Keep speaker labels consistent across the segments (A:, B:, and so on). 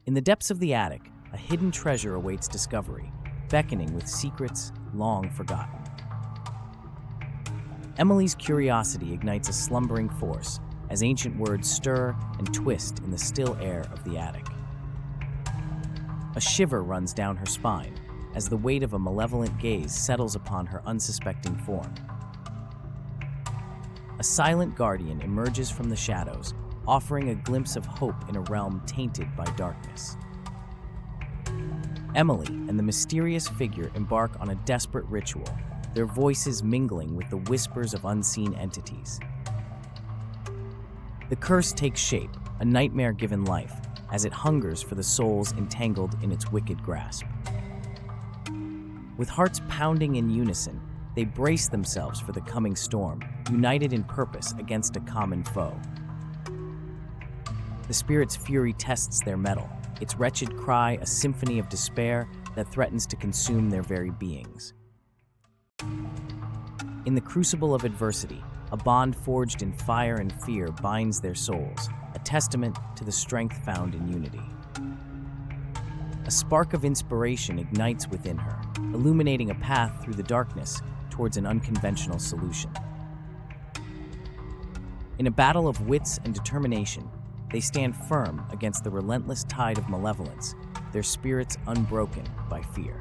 A: In the depths of the attic, a hidden treasure awaits discovery, beckoning with secrets long forgotten. Emily's curiosity ignites a slumbering force as ancient words stir and twist in the still air of the attic. A shiver runs down her spine as the weight of a malevolent gaze settles upon her unsuspecting form. A silent guardian emerges from the shadows, offering a glimpse of hope in a realm tainted by darkness. Emily and the mysterious figure embark on a desperate ritual, their voices mingling with the whispers of unseen entities. The curse takes shape, a nightmare given life, as it hungers for the souls entangled in its wicked grasp. With hearts pounding in unison, they brace themselves for the coming storm, united in purpose against a common foe. The spirit's fury tests their mettle, its wretched cry a symphony of despair that threatens to consume their very beings. In the crucible of adversity, a bond forged in fire and fear binds their souls, a testament to the strength found in unity. A spark of inspiration ignites within her, illuminating a path through the darkness towards an unconventional solution. In a battle of wits and determination, they stand firm against the relentless tide of malevolence, their spirits unbroken by fear.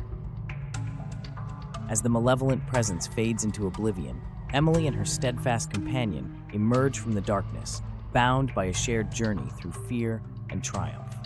A: As the malevolent presence fades into oblivion, Emily and her steadfast companion emerge from the darkness, bound by a shared journey through fear and triumph.